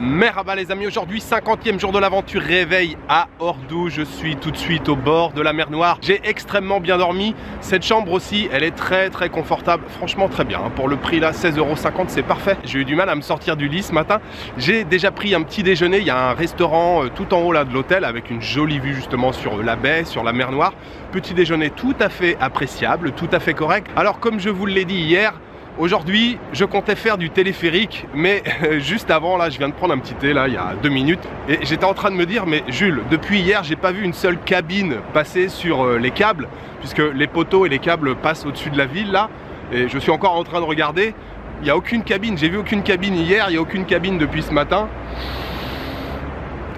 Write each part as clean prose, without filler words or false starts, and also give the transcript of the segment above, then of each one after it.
Merhaba les amis, aujourd'hui 50e jour de l'aventure, réveil à Ordu. Je suis tout de suite au bord de la mer Noire. J'ai extrêmement bien dormi. Cette chambre aussi, elle est très confortable. Franchement très bien, pour le prix là, 16,50 € c'est parfait. J'ai eu du mal à me sortir du lit ce matin. J'ai déjà pris un petit déjeuner. Il y a un restaurant tout en haut là de l'hôtel avec une jolie vue justement sur la baie, sur la mer Noire. Petit déjeuner tout à fait appréciable, tout à fait correct. Alors comme je vous l'ai dit hier, aujourd'hui, je comptais faire du téléphérique, mais juste avant, là, je viens de prendre un petit thé, là, il y a 2 minutes, et j'étais en train de me dire, mais Jules, depuis hier, j'ai pas vu une seule cabine passer sur les câbles, puisque les poteaux et les câbles passent au-dessus de la ville, là, et je suis encore en train de regarder, il n'y a aucune cabine, j'ai vu aucune cabine hier, il n'y a aucune cabine depuis ce matin.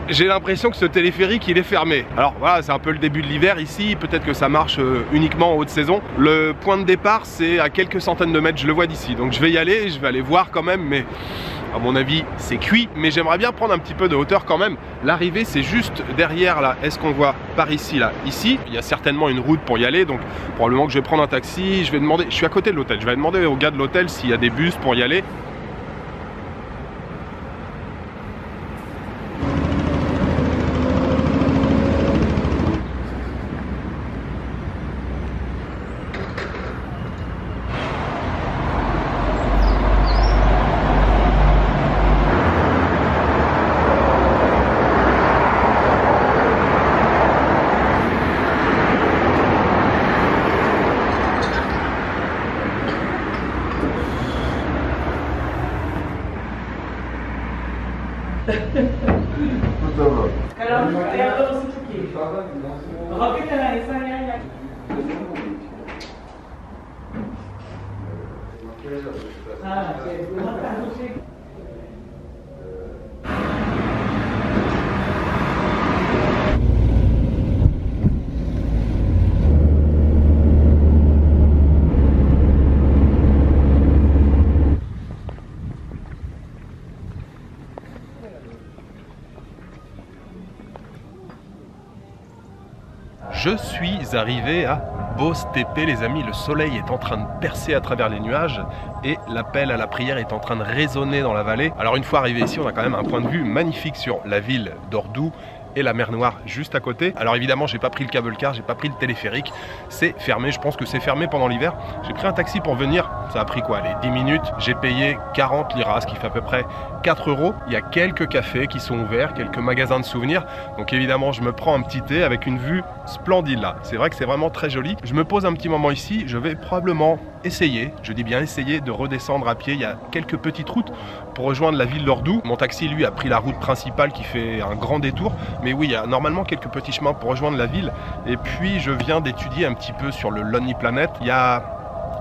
J'ai l'impression que ce téléphérique il est fermé. Alors voilà, c'est un peu le début de l'hiver ici, peut-être que ça marche uniquement en haute saison. Le point de départ c'est à quelques centaines de mètres, je le vois d'ici, donc je vais y aller, je vais aller voir quand même, mais à mon avis c'est cuit, mais j'aimerais bien prendre un petit peu de hauteur quand même. L'arrivée c'est juste derrière là, est-ce qu'on voit par ici là? Ici, il y a certainement une route pour y aller, donc probablement que je vais prendre un taxi, je vais demander, je suis à côté de l'hôtel, je vais demander au gars de l'hôtel s'il y a des bus pour y aller. Je suis arrivé à Boztepe les amis, le soleil est en train de percer à travers les nuages et l'appel à la prière est en train de résonner dans la vallée. Alors une fois arrivé ici, on a quand même un point de vue magnifique sur la ville d'Ordu et la mer Noire juste à côté. Alors évidemment j'ai pas pris le cable car, j'ai pas pris le téléphérique, c'est fermé, je pense que c'est fermé pendant l'hiver. J'ai pris un taxi pour venir, ça a pris quoi, les 10 minutes, j'ai payé 40 liras, ce qui fait à peu près 4 €. Il y a quelques cafés qui sont ouverts, quelques magasins de souvenirs, donc évidemment je me prends un petit thé avec une vue splendide là. C'est vrai que c'est vraiment très joli. Je me pose un petit moment ici, je vais probablement essayer, je dis bien essayer, de redescendre à pied. Il y a quelques petites routes pour rejoindre la ville d'Ordu. Mon taxi lui a pris la route principale qui fait un grand détour, mais oui il y a normalement quelques petits chemins pour rejoindre la ville. Et puis je viens d'étudier un petit peu sur le Lonely Planet. Il y a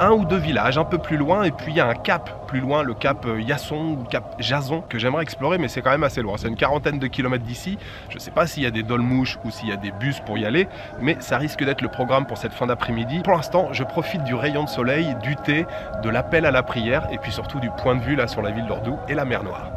un ou deux villages un peu plus loin et puis il y a un cap plus loin, le cap Yasson ou cap Jason que j'aimerais explorer, mais c'est quand même assez loin, c'est une quarantaine de kilomètres d'ici. Je ne sais pas s'il y a des dolmouches ou s'il y a des bus pour y aller, mais ça risque d'être le programme pour cette fin d'après-midi. Pour l'instant je profite du rayon de soleil, du thé, de l'appel à la prière et puis surtout du point de vue là sur la ville d'Ordu et la mer Noire.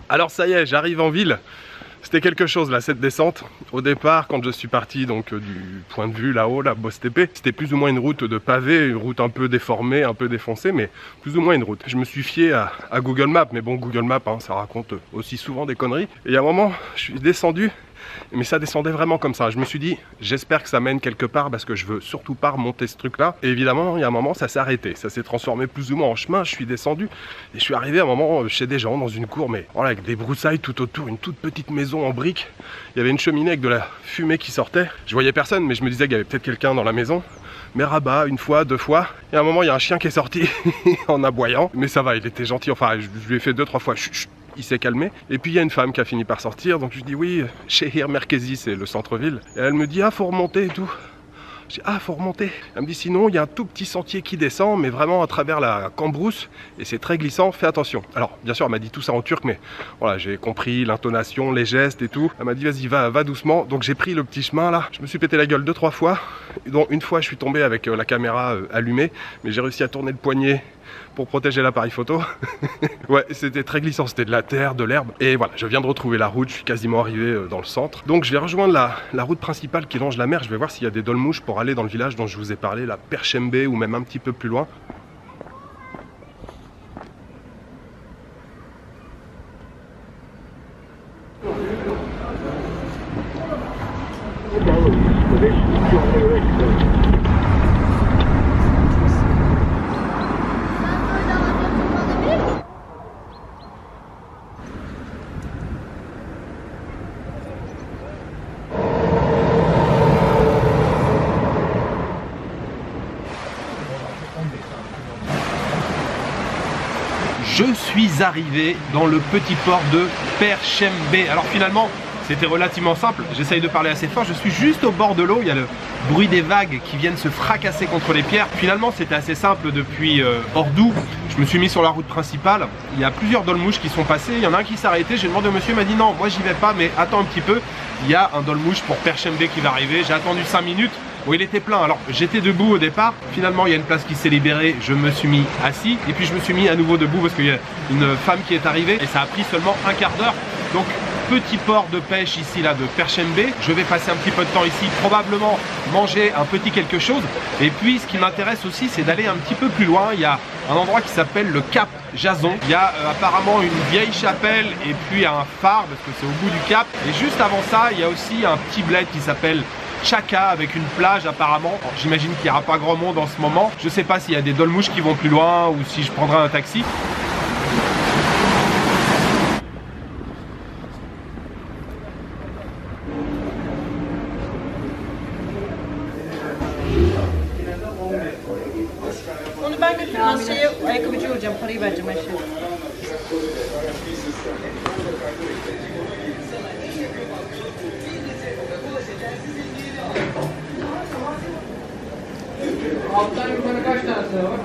Alors ça y est, j'arrive en ville. C'était quelque chose là, cette descente. Au départ, quand je suis parti donc du point de vue là-haut, la Boz-Tepe, c'était plus ou moins une route de pavé, une route un peu déformée, un peu défoncée, mais plus ou moins une route. Je me suis fié à Google Maps, mais bon, Google Maps, hein, ça raconte aussi souvent des conneries. Et il y a un moment, je suis descendu, mais ça descendait vraiment comme ça. Je me suis dit, j'espère que ça mène quelque part parce que je veux surtout pas remonter ce truc-là. Et évidemment, il y a un moment, ça s'est arrêté. Ça s'est transformé plus ou moins en chemin. Je suis descendu et je suis arrivé à un moment chez des gens dans une cour, mais voilà, avec des broussailles tout autour, une toute petite maison en briques. Il y avait une cheminée avec de la fumée qui sortait. Je voyais personne, mais je me disais qu'il y avait peut-être quelqu'un dans la maison. Mais rabat, une fois, deux fois. Et à un moment, il y a un chien qui est sorti en aboyant. Mais ça va, il était gentil. Enfin, je lui ai fait 2-3 fois. Chut, chut. Il s'est calmé. Et puis il y a une femme qui a fini par sortir. Donc je dis oui, Shehir Merkezi, c'est le centre-ville. Et elle me dit ah, faut remonter et tout. Je dis ah, faut remonter. Elle me dit sinon, il y a un tout petit sentier qui descend, mais vraiment à travers la cambrousse. Et c'est très glissant, fais attention. Alors bien sûr, elle m'a dit tout ça en turc, mais voilà, j'ai compris l'intonation, les gestes et tout. Elle m'a dit vas-y, va doucement. Donc j'ai pris le petit chemin là. Je me suis pété la gueule 2-3 fois. Donc une fois, je suis tombé avec la caméra allumée, mais j'ai réussi à tourner le poignet pour protéger l'appareil photo. Ouais, c'était très glissant, c'était de la terre, de l'herbe. Et voilà, je viens de retrouver la route, je suis quasiment arrivé dans le centre. Donc je vais rejoindre la route principale qui longe la mer. Je vais voir s'il y a des dolmouches pour aller dans le village dont je vous ai parlé, la Perşembe ou même un petit peu plus loin. Je suis arrivé dans le petit port de Perşembe. Alors finalement, c'était relativement simple. J'essaye de parler assez fort. Je suis juste au bord de l'eau. Il y a le bruit des vagues qui viennent se fracasser contre les pierres. Finalement, c'était assez simple depuis Ordu. Je me suis mis sur la route principale. Il y a plusieurs dolmouches qui sont passés. Il y en a un qui s'est arrêté. J'ai demandé au monsieur, il m'a dit non, moi j'y vais pas, mais attends un petit peu. Il y a un dolmouche pour Perşembe qui va arriver. J'ai attendu 5 minutes. Bon, il était plein, alors j'étais debout au départ, finalement il y a une place qui s'est libérée, je me suis mis assis, et puis je me suis mis à nouveau debout parce qu'il y a une femme qui est arrivée, et ça a pris seulement un quart d'heure. Donc petit port de pêche ici là de Perşembe, je vais passer un petit peu de temps ici, probablement manger un petit quelque chose, et puis ce qui m'intéresse aussi c'est d'aller un petit peu plus loin. Il y a un endroit qui s'appelle le Cap Jason, il y a apparemment une vieille chapelle et puis un phare parce que c'est au bout du cap, et juste avant ça il y a aussi un petit bled qui s'appelle Chaka avec une plage apparemment. J'imagine qu'il n'y aura pas grand monde en ce moment. Je sais pas s'il y a des dolmouches qui vont plus loin ou si je prendrai un taxi. Onu ben götürmem. Ayakkabıcı olacağım. Parayı vereceğim aşağı. Alttan yukarı kaç tane sıra var?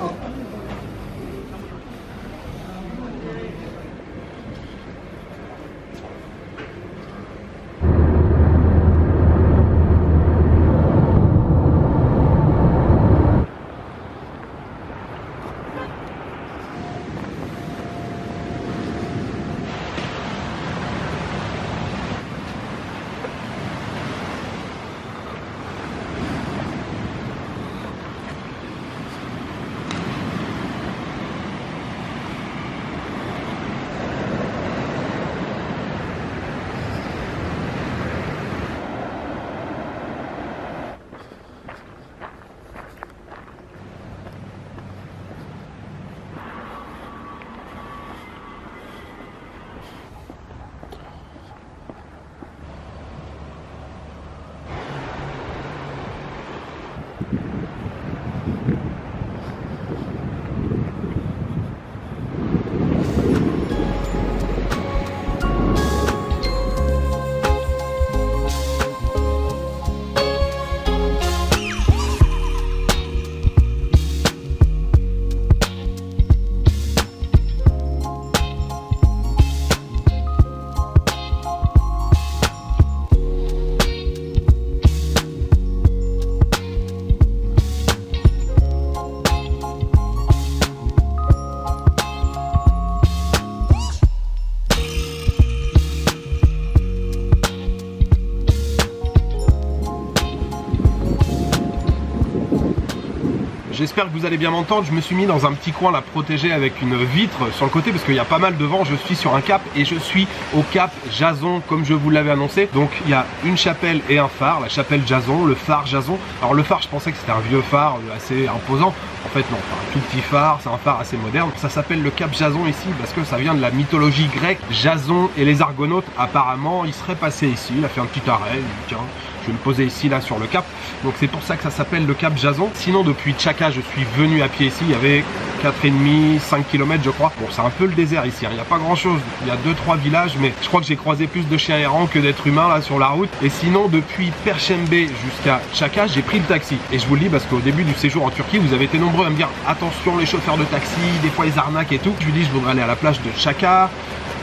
j'espère que vous allez bien m'entendre. Je me suis mis dans un petit coin là protégé avec une vitre sur le côté parce qu'il y a pas mal de vent. Je suis sur un cap et je suis au cap Jason comme je vous l'avais annoncé. Donc il y a une chapelle et un phare, la chapelle Jason, le phare Jason. Alors le phare, je pensais que c'était un vieux phare assez imposant. En fait non, c'est un tout petit phare, c'est un phare assez moderne. Ça s'appelle le cap Jason ici parce que ça vient de la mythologie grecque. Jason et les Argonautes, apparemment, il serait passé ici, il a fait un petit arrêt, il dit, tiens, je vais me poser ici là sur le cap. Donc c'est pour ça que ça s'appelle le cap Jason. Sinon depuis Tchaka je suis venu à pied ici, il y avait 4,5, 5 km je crois. Bon c'est un peu le désert ici, hein. Il n'y a pas grand chose, il y a 2-3 villages, mais je crois que j'ai croisé plus de chiens errants que d'êtres humains là sur la route. Et sinon depuis Perşembe jusqu'à Tchaka j'ai pris le taxi. Et je vous le dis parce qu'au début du séjour en Turquie vous avez été nombreux à me dire attention les chauffeurs de taxi, des fois ils arnaquent et tout. Je lui dis je voudrais aller à la plage de Tchaka.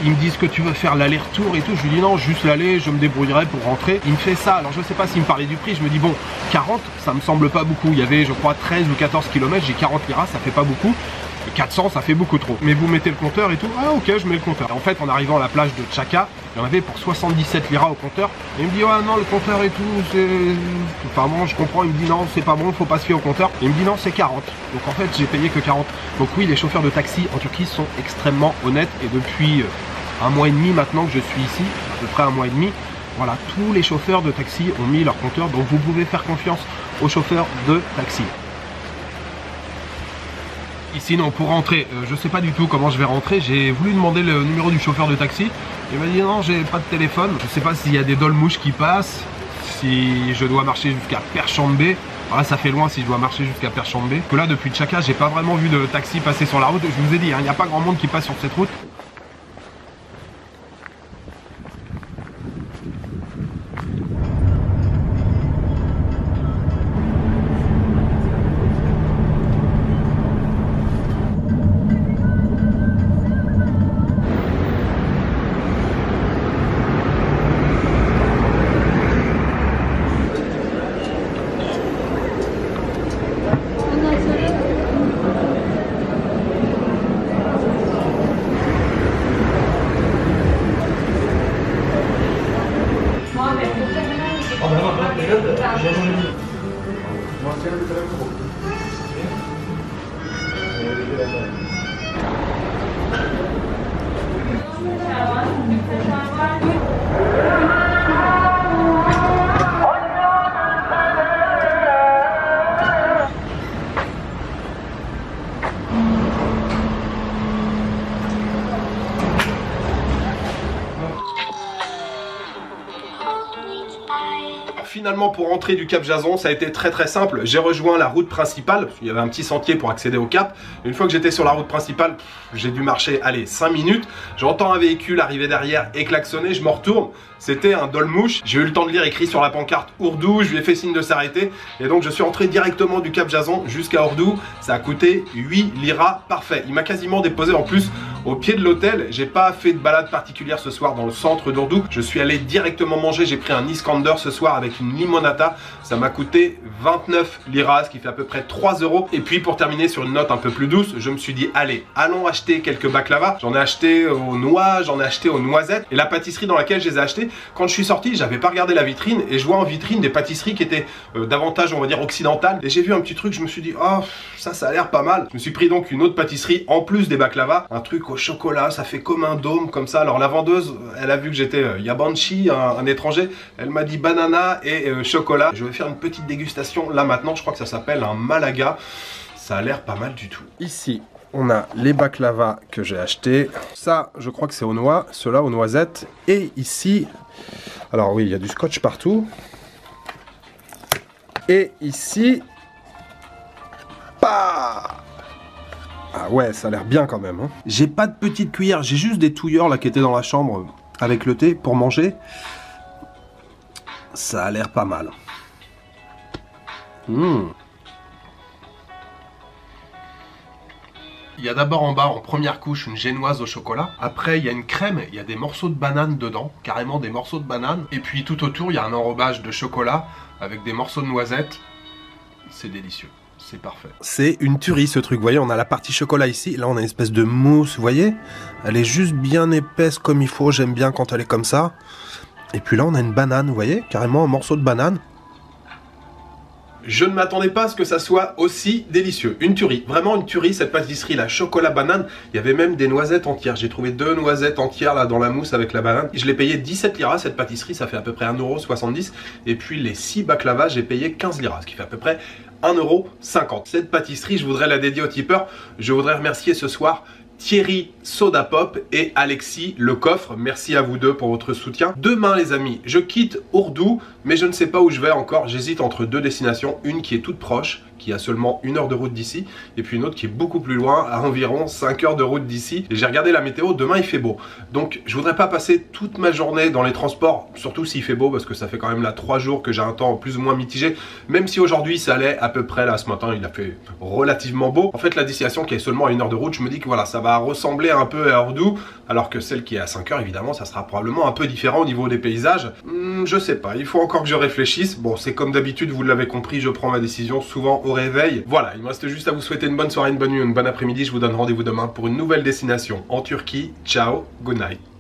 Ils me disent que tu veux faire l'aller-retour et tout. Je lui dis non, juste l'aller, je me débrouillerai pour rentrer. Il me fait ça. Alors je sais pas s'il me parlait du prix. Je me dis bon, 40, ça me semble pas beaucoup. Il y avait je crois 13 ou 14 km, j'ai 40 liras, ça fait pas beaucoup. 400, ça fait beaucoup trop. Mais vous mettez le compteur et tout. Ah ok, je mets le compteur. En fait, en arrivant à la plage de Tchaka, il y en avait pour 77 liras au compteur. Et il me dit ah non, le compteur et tout, c'est... Enfin bon, je comprends. Il me dit non, c'est pas bon, faut pas se fier au compteur. Et il me dit non, c'est 40. Donc en fait, j'ai payé que 40. Donc oui, les chauffeurs de taxi en Turquie sont extrêmement honnêtes. Et depuis un mois et demi maintenant que je suis ici, à peu près un mois et demi, voilà, tous les chauffeurs de taxi ont mis leur compteur. Donc vous pouvez faire confiance aux chauffeurs de taxi. Ici non, pour rentrer, je sais pas du tout comment je vais rentrer. J'ai voulu demander le numéro du chauffeur de taxi. Il m'a dit non, j'ai pas de téléphone. Je sais pas s'il y a des dolmouches qui passent, si je dois marcher jusqu'à Perşembe. Alors là ça fait loin si je dois marcher jusqu'à Perşembe. Que là depuis Tchaka j'ai pas vraiment vu de taxi passer sur la route. Je vous ai dit, hein, il n'y a pas grand monde qui passe sur cette route. Finalement pour rentrer du cap Jason ça a été très simple. J'ai rejoint la route principale, il y avait un petit sentier pour accéder au cap. Une fois que j'étais sur la route principale, j'ai dû marcher, allez, 5 minutes. J'entends un véhicule arriver derrière et klaxonner, je me retourne. C'était un dolmouche. J'ai eu le temps de lire écrit sur la pancarte Ourdou, je lui ai fait signe de s'arrêter. Et donc je suis rentré directement du cap Jason jusqu'à Ourdou. Ça a coûté 8 liras, parfait. Il m'a quasiment déposé en plus au pied de l'hôtel. J'ai pas fait de balade particulière ce soir dans le centre d'Ourdou. Je suis allé directement manger, j'ai pris un Iskander ce soir avec une limonata. Ça m'a coûté 29 liras, ce qui fait à peu près 3 €. Et puis pour terminer sur une note un peu plus douce, je me suis dit allez, allons acheter quelques baklava. J'en ai acheté aux noix, j'en ai acheté aux noisettes. Et la pâtisserie dans laquelle je les ai achetées, quand je suis sorti, j'avais pas regardé la vitrine et je vois en vitrine des pâtisseries qui étaient davantage, on va dire, occidentales. Et j'ai vu un petit truc, je me suis dit oh, ça a l'air pas mal. Je me suis pris donc une autre pâtisserie en plus des baklava, un truc au chocolat, ça fait comme un dôme comme ça. Alors la vendeuse, elle a vu que j'étais yabanchi, un étranger, elle m'a dit banana et chocolat. Je vais faire une petite dégustation là maintenant, je crois que ça s'appelle un Malaga. Ça a l'air pas mal du tout. Ici, on a les baklava que j'ai achetés. Ça, je crois que c'est aux noix, ceux-là aux noisettes. Et ici, alors oui, il y a du scotch partout. Et ici, ah ouais, ça a l'air bien quand même. Hein. J'ai pas de petite cuillère, j'ai juste des touilleurs là qui étaient dans la chambre avec le thé pour manger. Ça a l'air pas mal. Il y a d'abord en bas, en première couche, une génoise au chocolat. Après, il y a une crème, il y a des morceaux de banane dedans, carrément des morceaux de banane. Et puis tout autour, il y a un enrobage de chocolat avec des morceaux de noisettes. C'est délicieux, c'est parfait. C'est une tuerie ce truc, vous voyez, on a la partie chocolat ici. Là, on a une espèce de mousse, vous voyez. Elle est juste bien épaisse comme il faut, j'aime bien quand elle est comme ça. Et puis là, on a une banane, vous voyez, carrément un morceau de banane. Je ne m'attendais pas à ce que ça soit aussi délicieux. Une tuerie, vraiment une tuerie cette pâtisserie, la chocolat banane. Il y avait même des noisettes entières. J'ai trouvé 2 noisettes entières là dans la mousse avec la banane. Je l'ai payé 17 liras cette pâtisserie, ça fait à peu près 1,70 €. Et puis les 6 baklavas, j'ai payé 15 liras, ce qui fait à peu près 1,50 €. Cette pâtisserie, je voudrais la dédier aux tipeurs. Je voudrais remercier ce soir Thierry Sodapop et Alexis Le Coffre. Merci à vous deux pour votre soutien. Demain les amis, je quitte Ordu, mais je ne sais pas où je vais encore. J'hésite entre 2 destinations, une qui est toute proche, qui a seulement 1 heure de route d'ici, et puis une autre qui est beaucoup plus loin, à environ 5 heures de route d'ici. Et j'ai regardé la météo, demain il fait beau. Donc je voudrais pas passer toute ma journée dans les transports, surtout s'il fait beau, parce que ça fait quand même là 3 jours que j'ai un temps plus ou moins mitigé. Même si aujourd'hui ça allait à peu près là, ce matin il a fait relativement beau. En fait la destination qui est seulement à 1 heure de route, je me dis que voilà, ça va ressembler un peu à Ordu, alors que celle qui est à 5 heures, évidemment, ça sera probablement un peu différent au niveau des paysages. Je sais pas, il faut encore que je réfléchisse. Bon, c'est comme d'habitude, vous l'avez compris, je prends ma décision souvent au réveil. Voilà, il me reste juste à vous souhaiter une bonne soirée, une bonne nuit, une bonne après-midi. Je vous donne rendez-vous demain pour une nouvelle destination en Turquie. Ciao, good night.